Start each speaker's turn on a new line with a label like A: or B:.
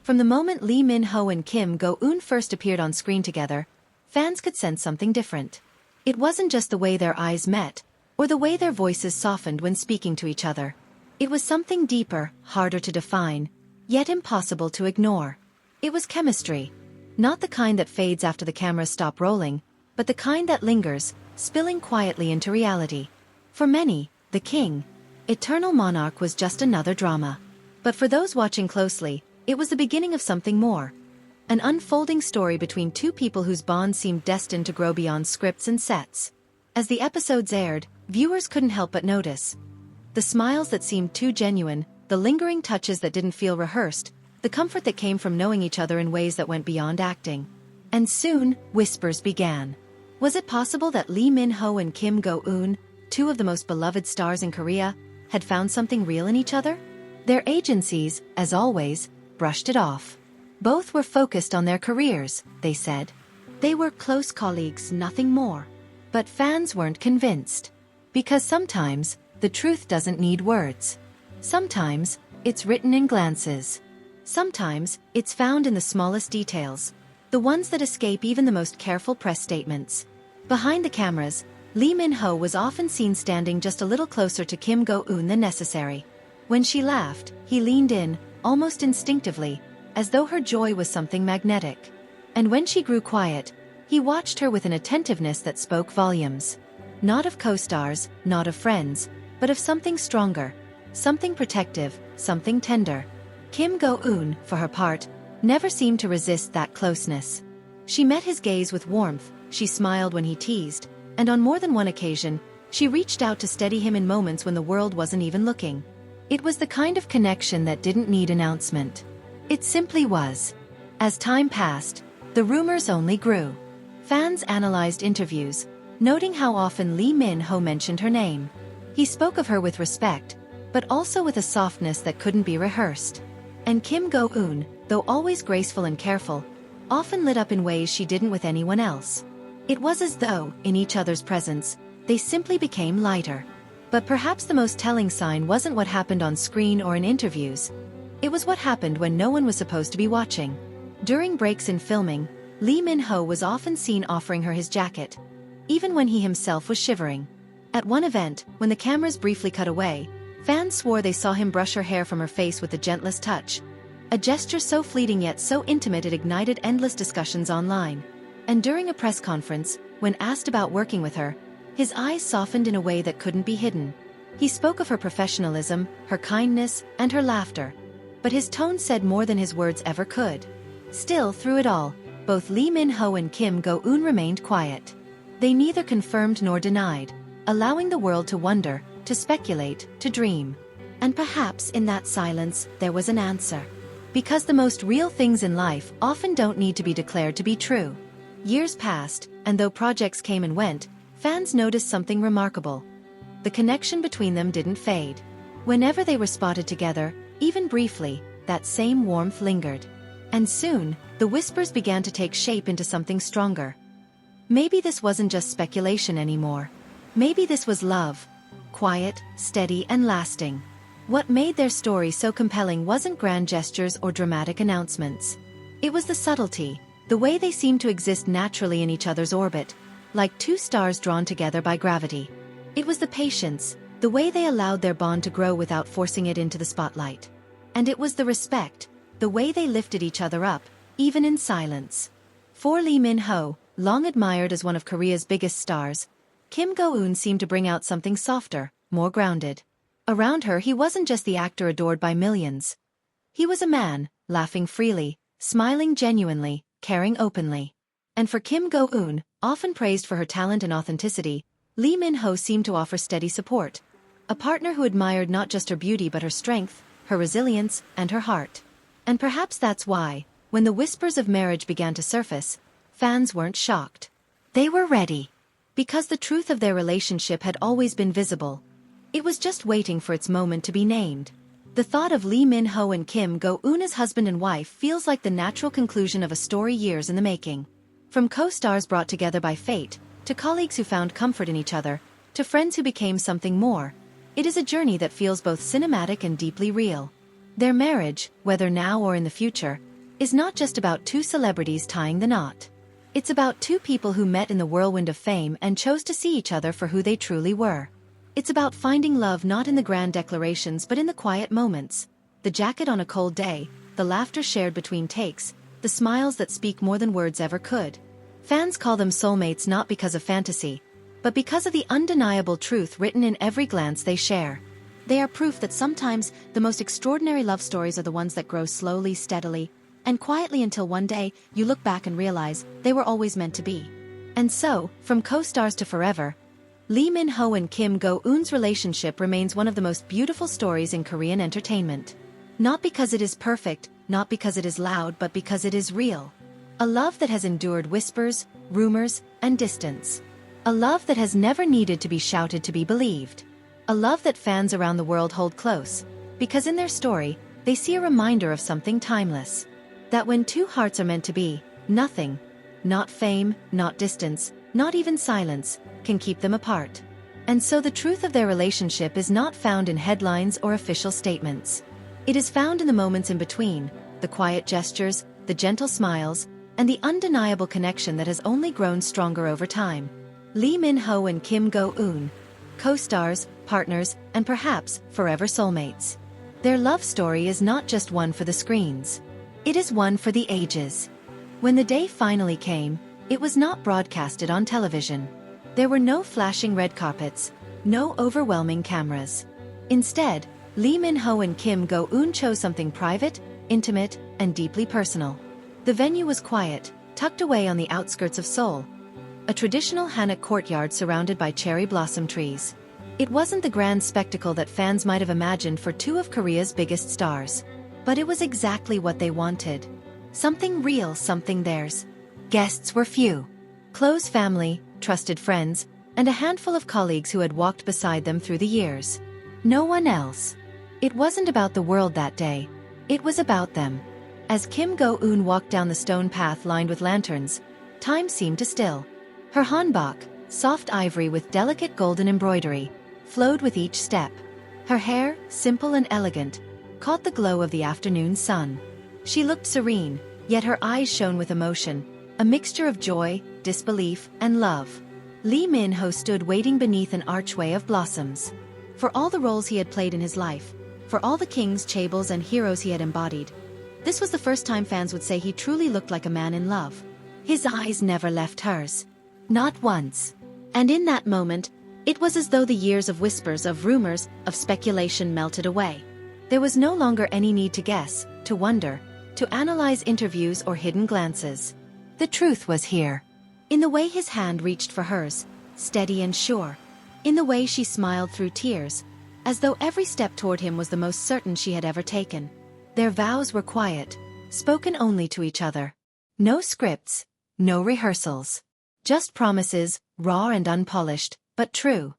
A: From the moment Lee Min-ho and Kim Go-eun first appeared on screen together, fans could sense something different. It wasn't just the way their eyes met, or the way their voices softened when speaking to each other. It was something deeper, harder to define, yet impossible to ignore. It was chemistry. Not the kind that fades after the cameras stop rolling, but the kind that lingers, spilling quietly into reality. For many, the king, eternal monarch was just another drama. But for those watching closely, it was the beginning of something more. An unfolding story between two people whose bond seemed destined to grow beyond scripts and sets. As the episodes aired, viewers couldn't help but notice. The smiles that seemed too genuine, the lingering touches that didn't feel rehearsed, the comfort that came from knowing each other in ways that went beyond acting. And soon, whispers began. Was it possible that Lee Min-ho and Kim Go-eun, two of the most beloved stars in Korea, had found something real in each other? Their agencies, as always, brushed it off. Both were focused on their careers, they said. They were close colleagues, nothing more. But fans weren't convinced. Because sometimes, the truth doesn't need words. Sometimes, it's written in glances. Sometimes, it's found in the smallest details. The ones that escape even the most careful press statements. Behind the cameras, Lee Min-ho was often seen standing just a little closer to Kim Go-eun than necessary. When she laughed, he leaned in, almost instinctively, as though her joy was something magnetic. And when she grew quiet, he watched her with an attentiveness that spoke volumes. Not of co-stars, not of friends, but of something stronger, something protective, something tender. Kim Go-eun, for her part, never seemed to resist that closeness. She met his gaze with warmth, she smiled when he teased, and on more than one occasion, she reached out to steady him in moments when the world wasn't even looking. It was the kind of connection that didn't need announcement. It simply was. As time passed, the rumors only grew. Fans analyzed interviews, noting how often Lee Min-ho mentioned her name. He spoke of her with respect, but also with a softness that couldn't be rehearsed. And Kim Go-eun, though always graceful and careful, often lit up in ways she didn't with anyone else. It was as though, in each other's presence, they simply became lighter. But perhaps the most telling sign wasn't what happened on screen or in interviews. It was what happened when no one was supposed to be watching. During breaks in filming, Lee Min-ho was often seen offering her his jacket, even when he himself was shivering. At one event, when the cameras briefly cut away, fans swore they saw him brush her hair from her face with the gentlest touch. A gesture so fleeting yet so intimate it ignited endless discussions online. And during a press conference, when asked about working with her, his eyes softened in a way that couldn't be hidden. He spoke of her professionalism, her kindness, and her laughter. But his tone said more than his words ever could. Still, through it all, both Lee Min-ho and Kim Go-eun remained quiet. They neither confirmed nor denied, allowing the world to wonder, to speculate, to dream. And perhaps in that silence, there was an answer. Because the most real things in life often don't need to be declared to be true. Years passed, and though projects came and went, fans noticed something remarkable. The connection between them didn't fade. Whenever they were spotted together, even briefly, that same warmth lingered. And soon, the whispers began to take shape into something stronger. Maybe this wasn't just speculation anymore. Maybe this was love. Quiet, steady, and lasting. What made their story so compelling wasn't grand gestures or dramatic announcements. It was the subtlety, the way they seemed to exist naturally in each other's orbit, like two stars drawn together by gravity. It was the patience, the way they allowed their bond to grow without forcing it into the spotlight. And it was the respect, the way they lifted each other up, even in silence. For Lee Min-ho, long admired as one of Korea's biggest stars, Kim Go-eun seemed to bring out something softer, more grounded. Around her he wasn't just the actor adored by millions. He was a man, laughing freely, smiling genuinely, caring openly. And for Kim Go-eun, often praised for her talent and authenticity, Lee Min-ho seemed to offer steady support. A partner who admired not just her beauty but her strength, her resilience, and her heart. And perhaps that's why, when the whispers of marriage began to surface, fans weren't shocked. They were ready. Because the truth of their relationship had always been visible. It was just waiting for its moment to be named. The thought of Lee Min-ho and Kim Go-eun as husband and wife feels like the natural conclusion of a story years in the making. From co-stars brought together by fate, to colleagues who found comfort in each other, to friends who became something more, it is a journey that feels both cinematic and deeply real. Their marriage, whether now or in the future, is not just about two celebrities tying the knot. It's about two people who met in the whirlwind of fame and chose to see each other for who they truly were. It's about finding love not in the grand declarations but in the quiet moments. The jacket on a cold day, the laughter shared between takes, the smiles that speak more than words ever could. Fans call them soulmates not because of fantasy, but because of the undeniable truth written in every glance they share. They are proof that sometimes the most extraordinary love stories are the ones that grow slowly, steadily, and quietly until one day you look back and realize they were always meant to be. And so, from co-stars to forever, Lee Min-ho and Kim Go-eun's relationship remains one of the most beautiful stories in Korean entertainment. Not because it is perfect, not because it is loud, but because it is real. A love that has endured whispers, rumors, and distance. A love that has never needed to be shouted to be believed. A love that fans around the world hold close, because in their story, they see a reminder of something timeless. That when two hearts are meant to be, nothing, not fame, not distance, not even silence, can keep them apart. And so the truth of their relationship is not found in headlines or official statements. It is found in the moments in between, the quiet gestures, the gentle smiles, and the undeniable connection that has only grown stronger over time. Lee Min-ho and Kim Go-eun, co-stars, partners, and perhaps forever soulmates. Their love story is not just one for the screens. It is one for the ages. When the day finally came, it was not broadcasted on television. There were no flashing red carpets, no overwhelming cameras. Instead, Lee Min-ho and Kim Go-eun chose something private, intimate, and deeply personal. The venue was quiet, tucked away on the outskirts of Seoul. A traditional hanok courtyard surrounded by cherry blossom trees. It wasn't the grand spectacle that fans might have imagined for two of Korea's biggest stars. But it was exactly what they wanted. Something real, something theirs. Guests were few. Close family, trusted friends, and a handful of colleagues who had walked beside them through the years. No one else. It wasn't about the world that day. It was about them. As Kim Go-eun walked down the stone path lined with lanterns, time seemed to still. Her hanbok, soft ivory with delicate golden embroidery, flowed with each step. Her hair, simple and elegant, caught the glow of the afternoon sun. She looked serene, yet her eyes shone with emotion, a mixture of joy, disbelief, and love. Lee Min-ho stood waiting beneath an archway of blossoms. For all the roles he had played in his life, for all the kings, chaebols, and heroes he had embodied, this was the first time fans would say he truly looked like a man in love. His eyes never left hers. Not once. And in that moment, it was as though the years of whispers, of rumors, of speculation melted away. There was no longer any need to guess, to wonder, to analyze interviews or hidden glances. The truth was here. In the way his hand reached for hers, steady and sure. In the way she smiled through tears, as though every step toward him was the most certain she had ever taken. Their vows were quiet, spoken only to each other. No scripts, no rehearsals. Just promises, raw and unpolished, but true.